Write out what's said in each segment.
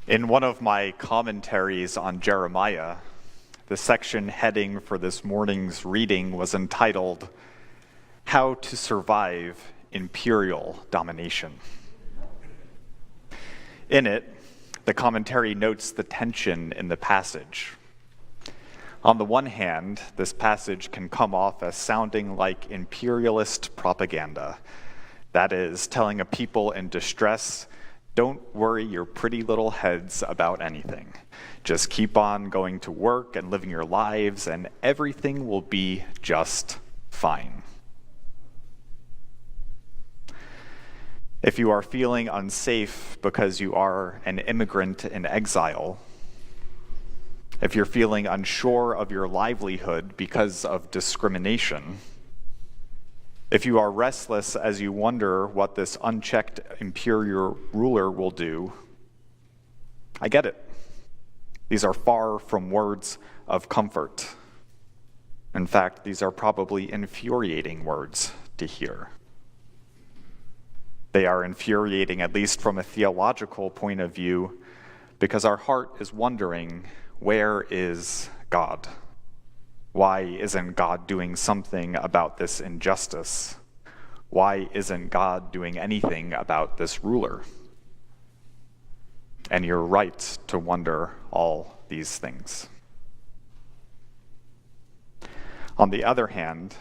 In one of my commentaries on Jeremiah, the section heading for this morning's reading was entitled, How to Survive Imperial Domination. In it, the commentary notes the tension in the passage. On the one hand, this passage can come off as sounding like imperialist propaganda. That is, telling a people in distress, don't worry your pretty little heads about anything. Just keep on going to work and living your lives, and everything will be just fine. If you are feeling unsafe because you are an immigrant in exile, if you're feeling unsure of your livelihood because of discrimination, if you are restless as you wonder what this unchecked imperial ruler will do, I get it. These are far from words of comfort. In fact, these are probably infuriating words to hear. They are infuriating, at least from a theological point of view, because our heart is wondering, where is God? Why isn't God doing something about this injustice? Why isn't God doing anything about this ruler? And you're right to wonder all these things. On the other hand,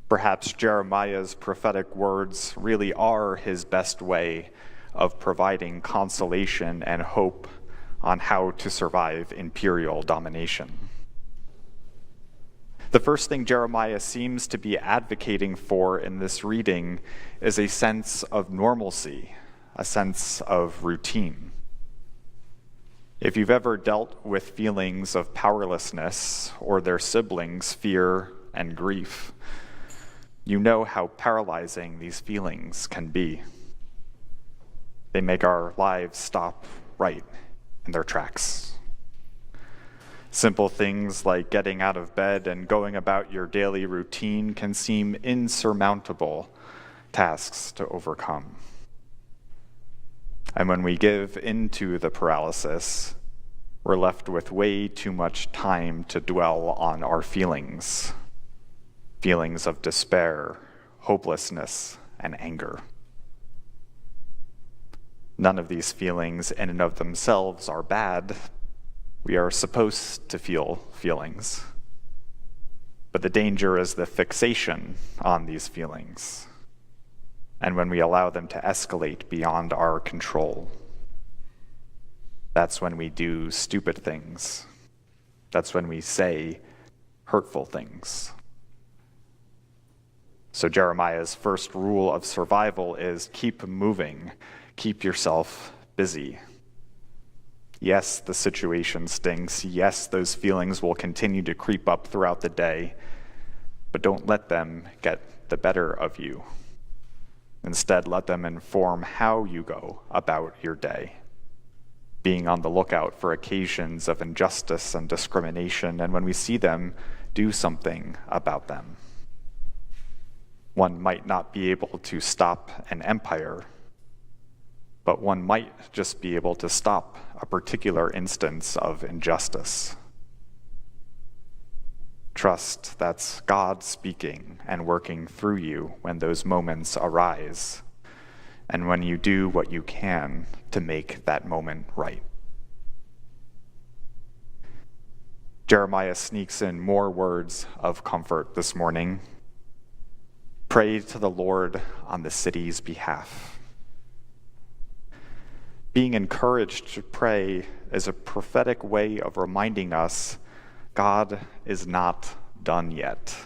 perhaps Jeremiah's prophetic words really are his best way of providing consolation and hope on how to survive imperial domination. The first thing Jeremiah seems to be advocating for in this reading is a sense of normalcy, a sense of routine. If you've ever dealt with feelings of powerlessness or their siblings, fear and grief, you know how paralyzing these feelings can be. They make our lives stop right in their tracks. Simple things like getting out of bed and going about your daily routine can seem insurmountable tasks to overcome. And when we give into the paralysis, we're left with way too much time to dwell on our feelings of despair, hopelessness, and anger. None of these feelings in and of themselves are bad. We are supposed to feel feelings. But the danger is the fixation on these feelings, and when we allow them to escalate beyond our control. That's when we do stupid things. That's when we say hurtful things. So Jeremiah's first rule of survival is keep moving, keep yourself busy. Yes, the situation stinks. Yes, those feelings will continue to creep up throughout the day, but don't let them get the better of you. Instead, let them inform how you go about your day, being on the lookout for occasions of injustice and discrimination, and when we see them, do something about them. One might not be able to stop an empire, but one might just be able to stop a particular instance of injustice. Trust that's God speaking and working through you when those moments arise, and when you do what you can to make that moment right. Jeremiah sneaks in more words of comfort this morning. Pray to the Lord on the city's behalf. Being encouraged to pray is a prophetic way of reminding us God is not done yet.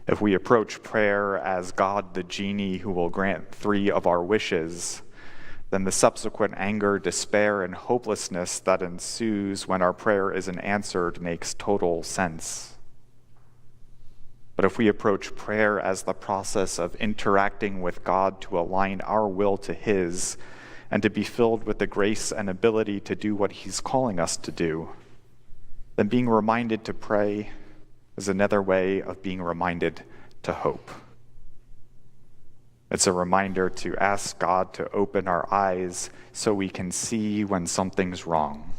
If we approach prayer as God the genie who will grant 3 of our wishes, then the subsequent anger, despair, and hopelessness that ensues when our prayer isn't answered makes total sense. But if we approach prayer as the process of interacting with God to align our will to His and to be filled with the grace and ability to do what He's calling us to do, then being reminded to pray is another way of being reminded to hope. It's a reminder to ask God to open our eyes so we can see when something's wrong,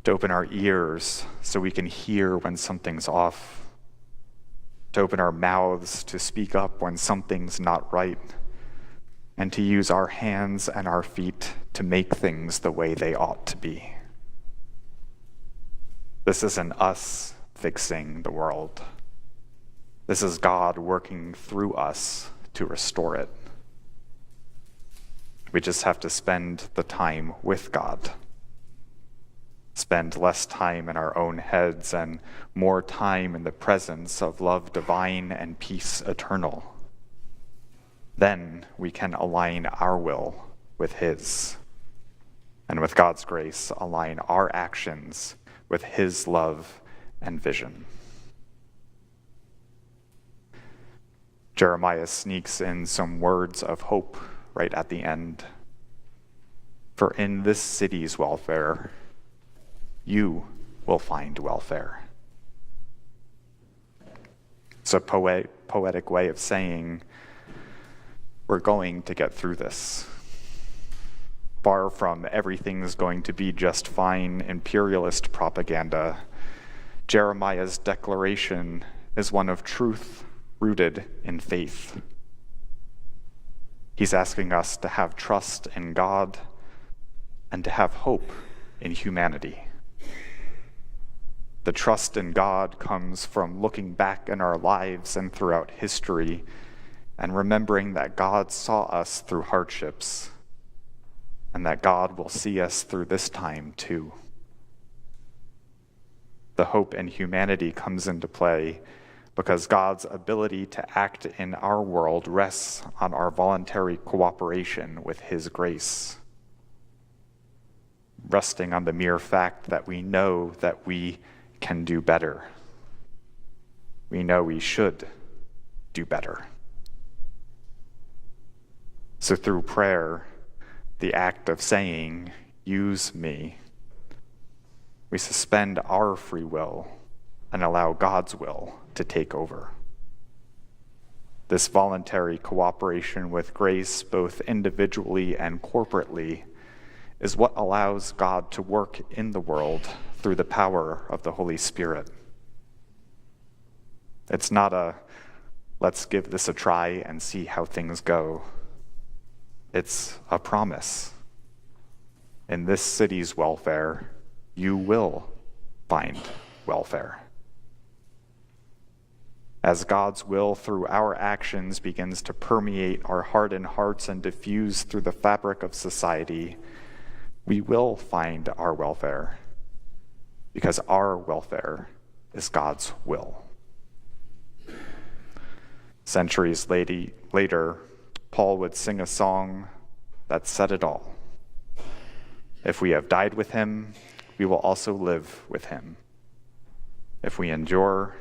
to open our ears so we can hear when something's off, to open our mouths to speak up when something's not right, and to use our hands and our feet to make things the way they ought to be. This isn't us fixing the world. This is God working through us to restore it. We just have to spend the time with God. Spend less time in our own heads and more time in the presence of love divine and peace eternal. Then we can align our will with His, and with God's grace, align our actions with His love and vision. Jeremiah sneaks in some words of hope right at the end. For in this city's welfare, you will find welfare. It's a poetic way of saying, we're going to get through this. Far from everything's going to be just fine imperialist propaganda, Jeremiah's declaration is one of truth rooted in faith. He's asking us to have trust in God and to have hope in humanity. The trust in God comes from looking back in our lives and throughout history and remembering that God saw us through hardships and that God will see us through this time too. The hope in humanity comes into play because God's ability to act in our world rests on our voluntary cooperation with His grace, resting on the mere fact that we know that we can do better. We know we should do better. So through prayer, the act of saying, "Use me," we suspend our free will and allow God's will to take over. This voluntary cooperation with grace, both individually and corporately, is what allows God to work in the world through the power of the Holy Spirit. It's not a, let's give this a try and see how things go. It's a promise. In this city's welfare, you will find welfare. As God's will through our actions begins to permeate our hardened hearts and diffuse through the fabric of society, we will find our welfare, because our welfare is God's will. Centuries later, Paul would sing a song that said it all. If we have died with him, we will also live with him. If we endure,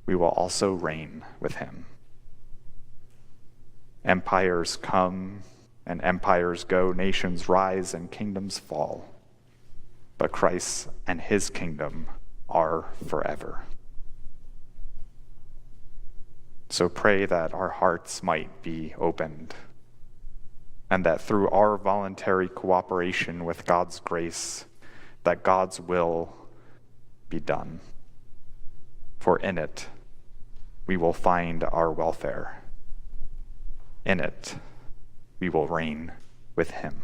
we will also reign with him. Empires come and empires go, nations rise and kingdoms fall, but Christ and his kingdom are forever. So pray that our hearts might be opened, and that through our voluntary cooperation with God's grace, that God's will be done. For in it, we will find our welfare. In it, we will reign with him.